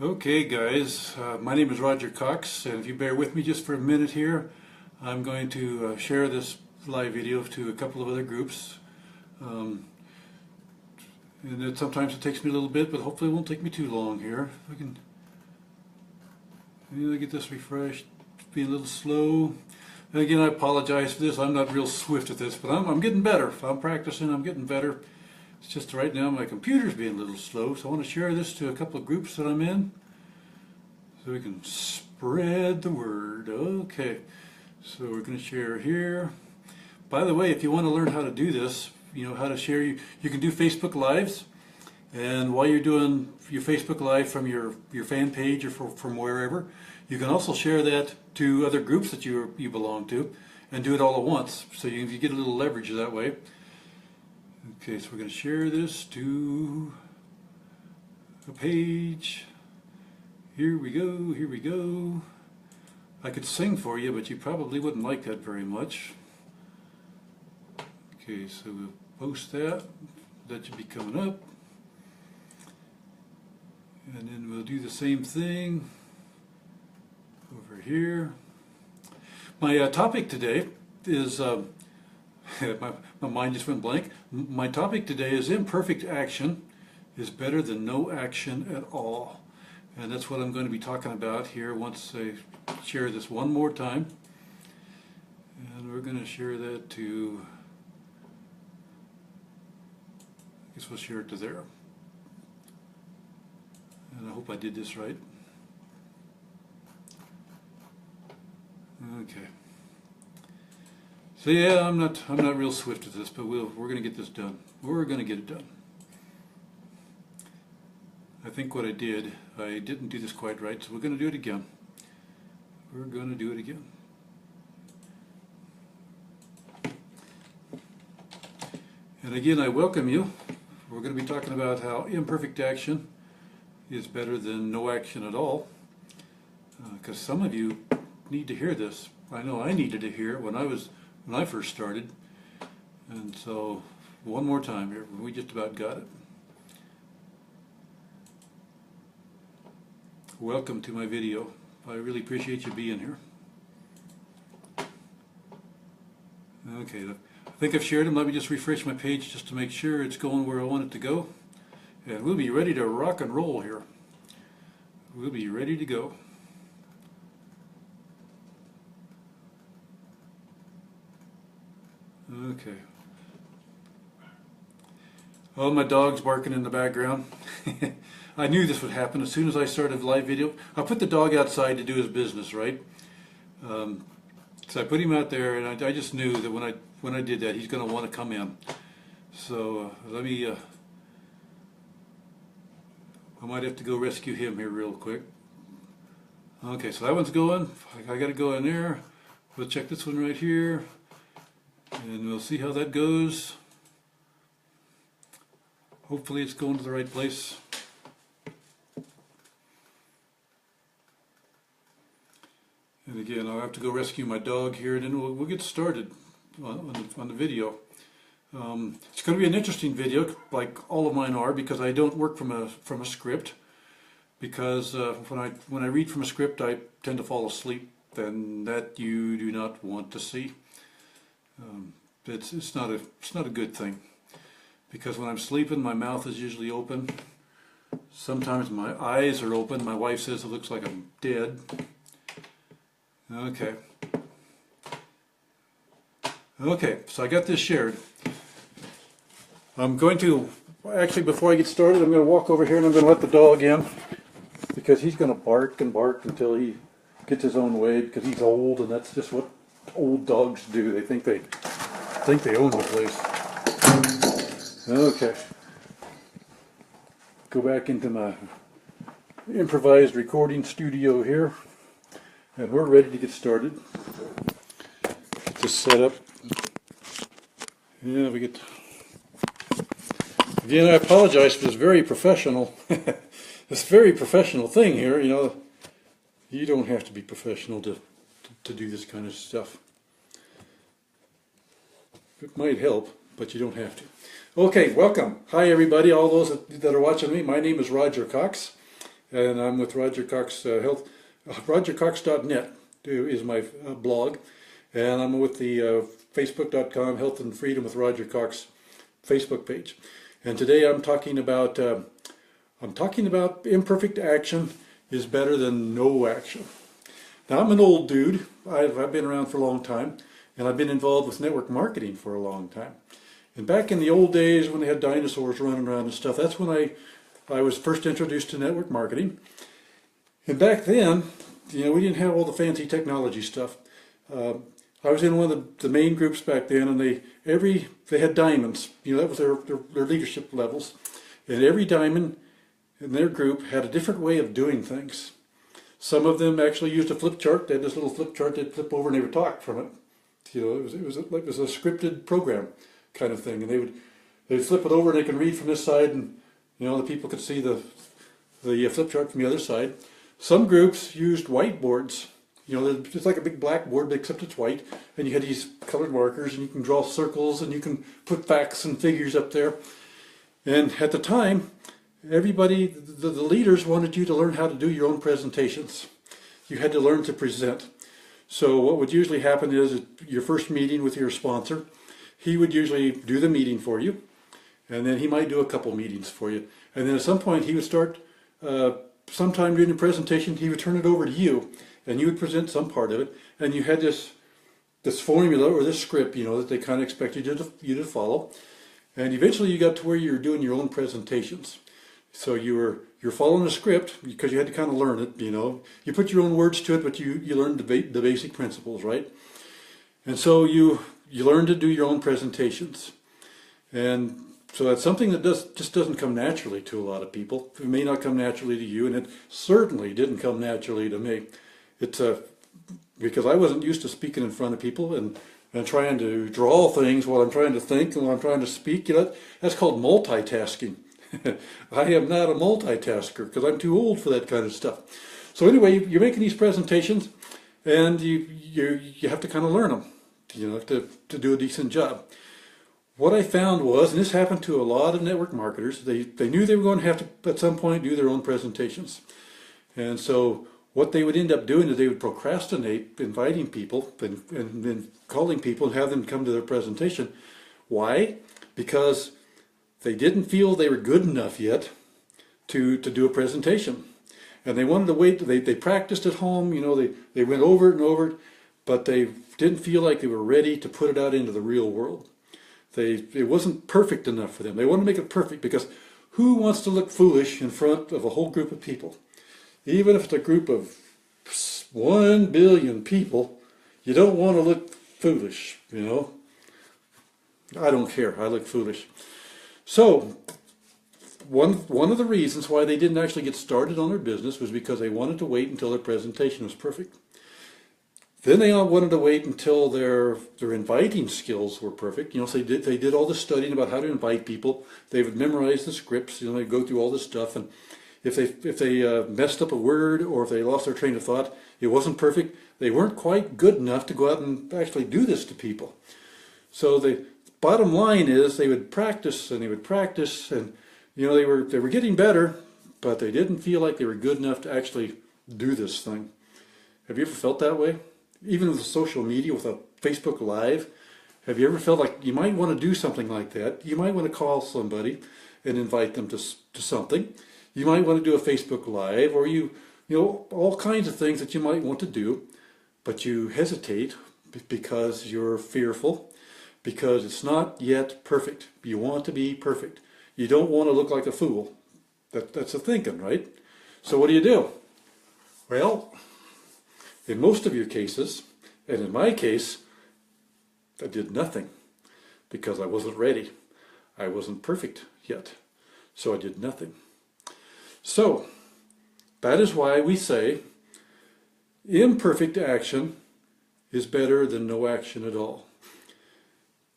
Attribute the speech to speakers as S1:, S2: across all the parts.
S1: Okay guys, my name is Roger Cox, and if you bear with me just for a minute here, I'm going to share this live video to a couple of other groups. Sometimes it takes me a little bit, but hopefully it won't take me too long here. If I can get this refreshed, it's being a little slow. And again, I apologize for this. I'm not real swift at this, but I'm getting better. I'm practicing, I'm getting better. It's just right now my computer's being a little slow, so I want to share this to a couple of groups that I'm in so we can spread the word. Okay, so we're going to share here. By the way, if you want to learn how to do this, how to share, you can do Facebook Lives, and while you're doing your Facebook Live from your fan page or from wherever, you can also share that to other groups that you belong to and do it all at once, so you get a little leverage that way. Okay, so we're going to share this to a page. Here we go, here we go. I could sing for you, but you probably wouldn't like that very much. Okay, so we'll post that. That should be coming up. And then we'll do the same thing over here. My topic today is... my mind just went blank. My topic today is imperfect action is better than no action at all. And that's what I'm going to be talking about here once I share this one more time. And we're going to share that to, I guess we'll share it to there. And I hope I did this right. Okay. So yeah, I'm not real swift at this, but we're going to get this done. We're going to get it done. I think what I didn't do this quite right, so we're going to do it again. We're going to do it again. And again, I welcome you. We're going to be talking about how imperfect action is better than no action at all, because some of you need to hear this. I know I needed to hear it when I first started, and so one more time here. We just about got it. Welcome to my video. I really appreciate you being here. Okay, I think I've shared them. Let me just refresh my page just to make sure it's going where I want it to go, and we'll be ready to rock and roll here. We'll be ready to go. Okay. Oh, my dog's barking in the background. I knew this would happen as soon as I started live video. I put the dog outside to do his business, right? So I put him out there, and I just knew that when I did that, he's going to want to come in. So let me. I might have to go rescue him here real quick. Okay, so that one's going. I got to go in there. We'll check this one right here. And we'll see how that goes. Hopefully it's going to the right place. And again, I'll have to go rescue my dog here, and then we'll get started on the video. It's going to be an interesting video, like all of mine are, because I don't work from a script. Because when I read from a script, I tend to fall asleep, and that you do not want to see. It's not a good thing, because when I'm sleeping, my mouth is usually open. Sometimes my eyes are open. My wife says it looks like I'm dead. Okay. Okay, so I got this shared. I'm going to, actually before I get started, I'm going to walk over here and I'm going to let the dog in, because he's going to bark and bark until he gets his own way, because he's old, and that's just what old dogs do. They think they own the place. Okay. Go back into my improvised recording studio here, and we're ready to get started. Get this set up. Yeah, we get. Again, I apologize for this very professional, thing here. You don't have to be professional to do this kind of stuff. It might help, but you don't have to. Okay, welcome. Hi everybody, all those that are watching me. My name is Roger Cox, and I'm with Roger Cox Health. RogerCox.net is my blog, and I'm with the Facebook.com Health and Freedom with Roger Cox Facebook page. And today I'm talking about imperfect action is better than no action. Now, I'm an old dude. I've been around for a long time, and I've been involved with network marketing for a long time. And back in the old days when they had dinosaurs running around and stuff, that's when I was first introduced to network marketing. And back then, we didn't have all the fancy technology stuff. I was in one of the main groups back then, and they had diamonds. That was their leadership levels. And every diamond in their group had a different way of doing things. Some of them actually used a flip chart. They had this little flip chart they'd flip over and they would talk from it. It was a scripted program kind of thing. And they'd flip it over and they could read from this side, and the people could see the flip chart from the other side. Some groups used whiteboards. It's like a big blackboard except it's white, and you had these colored markers, and you can draw circles, and you can put facts and figures up there. And at the time, everybody, the leaders wanted you to learn how to do your own presentations. You had to learn to present. So what would usually happen is at your first meeting with your sponsor, he would usually do the meeting for you, and then he might do a couple meetings for you. And then at some point he would start, sometime during the presentation, he would turn it over to you, and you would present some part of it, and you had this formula or this script, that they kind of expected you to follow. And eventually you got to where you were doing your own presentations. So you're following a script because you had to kind of learn it, You put your own words to it, but you learned the basic principles, right? And so you learn to do your own presentations. And so that's something that just doesn't come naturally to a lot of people. It may not come naturally to you, and it certainly didn't come naturally to me. It's because I wasn't used to speaking in front of people and trying to draw things while I'm trying to think and while I'm trying to speak. That's called multitasking. I am not a multitasker because I'm too old for that kind of stuff. So anyway, you're making these presentations, and you have to kind of learn them, to do a decent job. What I found was, and this happened to a lot of network marketers, they knew they were going to have to at some point do their own presentations. And so what they would end up doing is they would procrastinate inviting people and then calling people and have them come to their presentation. Why? Because they didn't feel they were good enough yet to do a presentation. And they wanted to wait. They practiced at home, they went over it and over it, but they didn't feel like they were ready to put it out into the real world. It wasn't perfect enough for them. They wanted to make it perfect because who wants to look foolish in front of a whole group of people? Even if it's a group of 1 billion people, you don't want to look foolish, I don't care. I look foolish. So, one of the reasons why they didn't actually get started on their business was because they wanted to wait until their presentation was perfect. Then they all wanted to wait until their inviting skills were perfect. So they did all the studying about how to invite people. They would memorize the scripts. They'd go through all this stuff, and if they messed up a word or if they lost their train of thought, it wasn't perfect. They weren't quite good enough to go out and actually do this to people. So the bottom line is they would practice and they would practice, and they were getting better, but they didn't feel like they were good enough to actually do this thing. Have you ever felt that way? Even with social media, with a Facebook Live, have you ever felt like you might want to do something like that? You might want to call somebody and invite them to something. You might want to do a Facebook Live, or all kinds of things that you might want to do, but you hesitate because you're fearful, because it's not yet perfect. You want to be perfect. You don't want to look like a fool. That's the thinking, right? So what do? Well, in most of your cases, and in my case, I did nothing because I wasn't ready. I wasn't perfect yet, so I did nothing. So, that is why we say imperfect action is better than no action at all.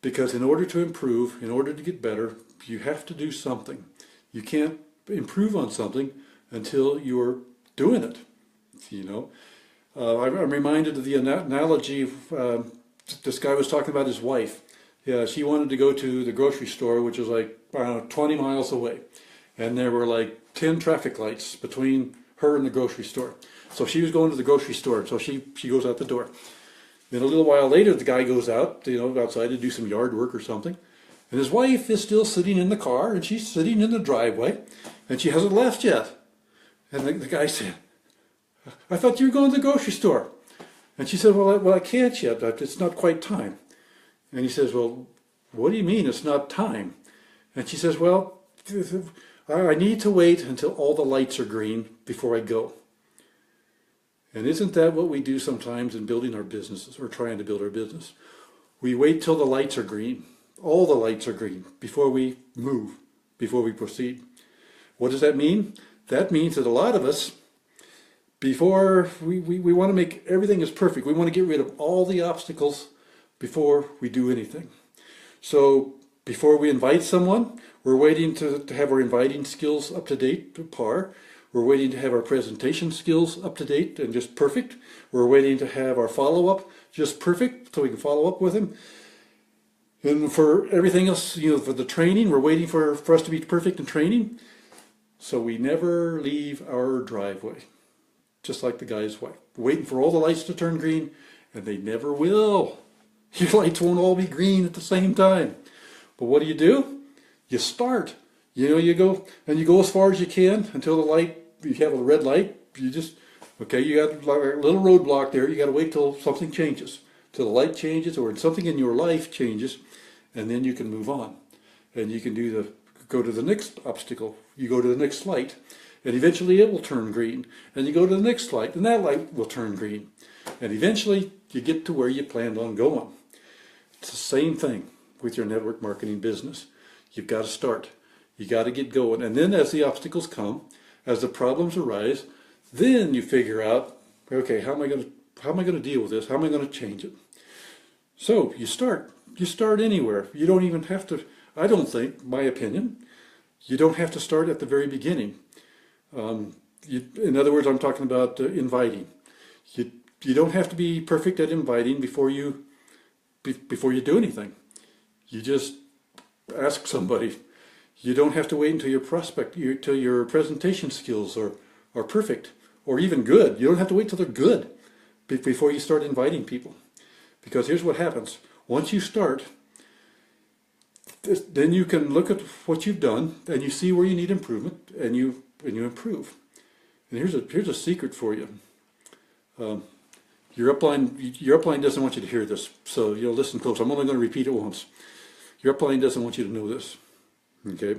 S1: Because in order to improve, in order to get better, you have to do something. You can't improve on something until you're doing it, I'm reminded of the analogy of this guy was talking about his wife. Yeah, she wanted to go to the grocery store, which was like 20 miles away. And there were like 10 traffic lights between her in the grocery store. So she was going to the grocery store, so she goes out the door. Then a little while later, the guy goes out, outside to do some yard work or something. And his wife is still sitting in the car, and she's sitting in the driveway, and she hasn't left yet. And the guy said, I thought you were going to the grocery store. And she said, well, I can't yet. It's not quite time. And he says, well, what do you mean it's not time? And she says, well, I need to wait until all the lights are green before I go. And isn't that what we do sometimes in building our businesses or trying to build our business? We wait till the lights are green, all the lights are green, before we move, before we proceed. What does that mean? That means that a lot of us, before we want to make everything as perfect, we want to get rid of all the obstacles before we do anything. So before we invite someone, we're waiting to have our inviting skills up to date, to par. We're waiting to have our presentation skills up to date and just perfect. We're waiting to have our follow-up just perfect so we can follow up with him. And for everything else, for the training, we're waiting for us to be perfect in training. So we never leave our driveway, just like the guy's wife. Waiting for all the lights to turn green, and they never will. Your lights won't all be green at the same time. But what do? You start. You go as far as you can until you have a red light. You got a little roadblock there. You got to wait till something changes, till the light changes or something in your life changes, and then you can move on. And you can go to the next obstacle. You go to the next light, and eventually it will turn green. And you go to the next light, and that light will turn green. And eventually you get to where you planned on going. It's the same thing with your network marketing business. You've got to start. You got to get going. And then as the obstacles come, as the problems arise, then you figure out, okay, how am I going to deal with this? How am I going to change it? So you start. You start anywhere. You don't even have to, I don't think, my opinion, you don't have to start at the very beginning. In other words, I'm talking about inviting. You don't have to be perfect at inviting before you do anything. You just ask somebody. You don't have to wait until your presentation skills are perfect or even good. You don't have to wait till they're good before you start inviting people. Because here's what happens. Once you start, then you can look at what you've done and you see where you need improvement and you improve. And here's a secret for you. Your upline doesn't want you to hear this, so listen close. I'm only going to repeat it once. Your upline doesn't want you to know this. Okay.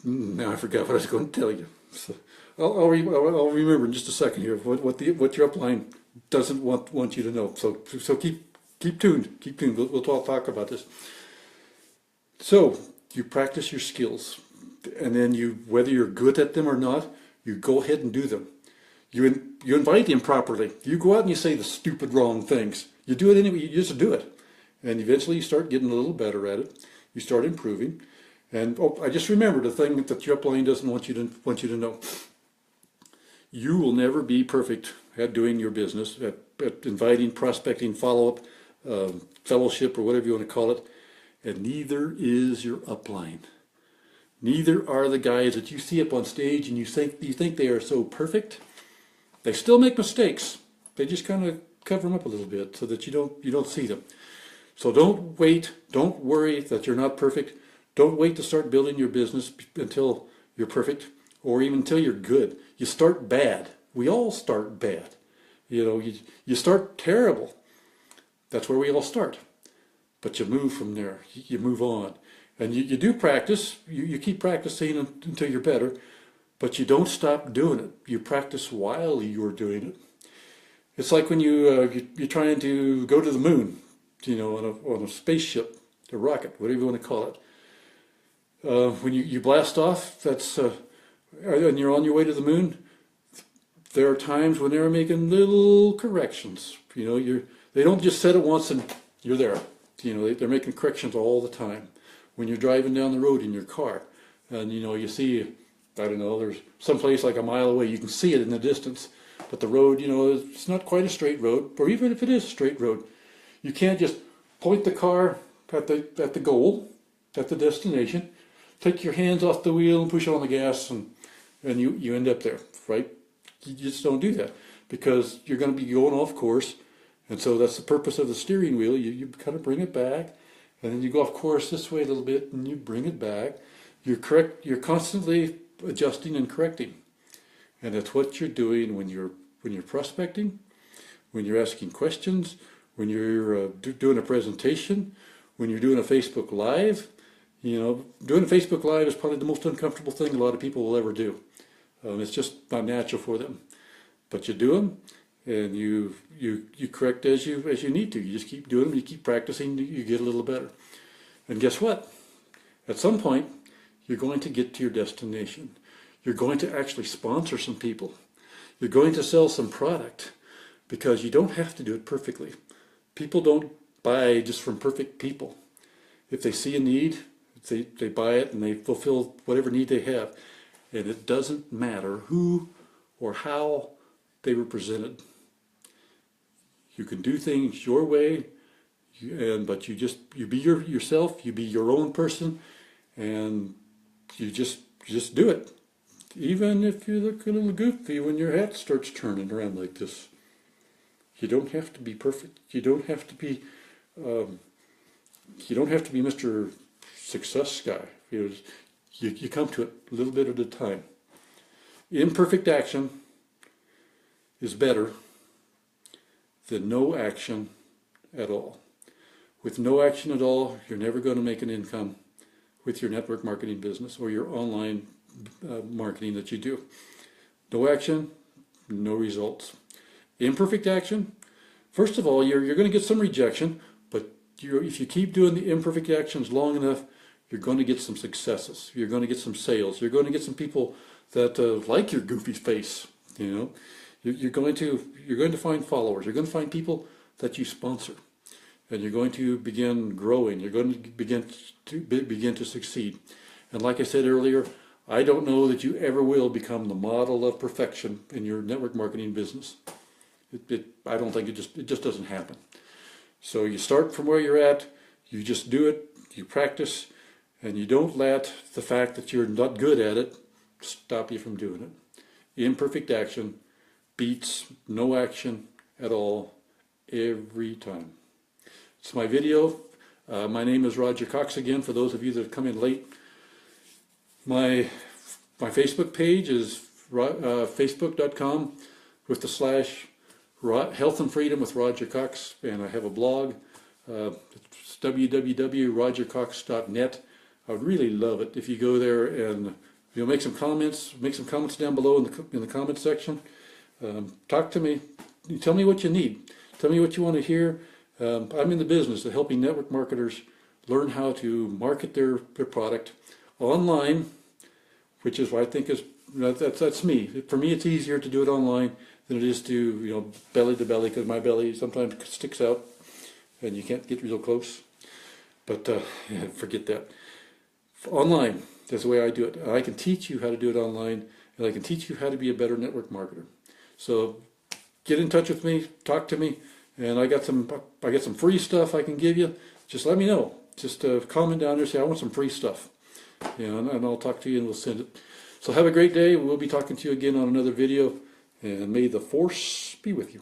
S1: Now I forgot what I was going to tell you. So I'll remember in just a second here what your upline doesn't want you to know. So keep tuned. Keep tuned. We'll talk about this. So you practice your skills, and then whether you're good at them or not, you go ahead and do them. You invite them properly. You go out and you say the stupid wrong things. You do it anyway. You just do it. And eventually you start getting a little better at it. You start improving. And I just remembered a thing that your upline doesn't want you to know. You will never be perfect at doing your business, at inviting, prospecting, follow-up, fellowship, or whatever you want to call it. And neither is your upline. Neither are the guys that you see up on stage and you think they are so perfect. They still make mistakes. They just kind of cover them up a little bit so that you don't see them. So don't wait. Don't worry that you're not perfect. Don't wait to start building your business until you're perfect or even until you're good. You start bad. We all start bad. You start terrible. That's where we all start. But you move from there. You move on. And you do practice. You keep practicing until you're better. But you don't stop doing it. You practice while you're doing it. It's like when you're trying to go to the moon, on a spaceship, a rocket, whatever you want to call it. When you blast off, and you're on your way to the moon, there are times when they're making little corrections. They don't just set it once and you're there. They're making corrections all the time. When you're driving down the road in your car, and you see, I don't know, there's someplace like a mile away, you can see it in the distance, but the road, it's not quite a straight road, or even if it is a straight road, you can't just point the car at the goal, at the destination, take your hands off the wheel and push on the gas and and you end up there, right? You just don't do that because you're going to be going off course. And so that's the purpose of the steering wheel. You kind of bring it back, and then you go off course this way a little bit, and you bring it back. You're constantly adjusting and correcting. And that's what you're doing when you're prospecting, when you're asking questions, when you're doing a presentation, when you're doing a Facebook Live. You know, doing a Facebook Live is probably the most uncomfortable thing a lot of people will ever do. It's just not natural for them. But you do them, and you correct as you need to. You just keep doing them. You keep practicing. You get a little better. And guess what? At some point, you're going to get to your destination. You're going to actually sponsor some people. You're going to sell some product because you don't have to do it perfectly. People don't buy just from perfect people. If they see a need, they buy it and they fulfill whatever need they have. And it doesn't matter who or how they were presented. You can do things your way, but you be yourself, you be your own person, and you just do it. Even if you look a little goofy when your hat starts turning around like this. You don't have to be perfect. You don't have to be Mr. Success guy. You come to it a little bit at a time. Imperfect action is better than no action at all. With no action at all, you're never going to make an income with your network marketing business or your online marketing that you do. No action, no results. Imperfect action, first of all, you're going to get some rejection, but if you keep doing the imperfect actions long enough, you're going to get some successes. You're going to get some sales. You're going to get some people that like your goofy face. You know, you're going to find followers. You're going to find people that you sponsor, and you're going to begin growing. You're going to begin to succeed. And like I said earlier, I don't know that you ever will become the model of perfection in your network marketing business. I don't think it just doesn't happen. So you start from where you're at, you just do it, you practice, and you don't let the fact that you're not good at it stop you from doing it. Imperfect action beats no action at all every time. It's my video. My name is Roger Cox again, for those of you that have come in late. My Facebook page is facebook.com with / Health and Freedom with Roger Cox, and I have a blog. It's www.rogercox.net. I would really love it if you go there and make some comments down below in the comment section. Talk to me. Tell me what you need. Tell me what you want to hear. I'm in the business of helping network marketers learn how to market their product online, which is what I think is that's me. For me, it's easier to do it online than it is to belly to belly, because my belly sometimes sticks out and you can't get real close. But forget that. Online, that's the way I do it. I can teach you how to do it online, and I can teach you how to be a better network marketer. So get in touch with me, talk to me, and I got some free stuff I can give you. Just let me know. Just comment down there, say I want some free stuff, and I'll talk to you and we'll send it. So have a great day. We'll be talking to you again on another video, and may the force be with you.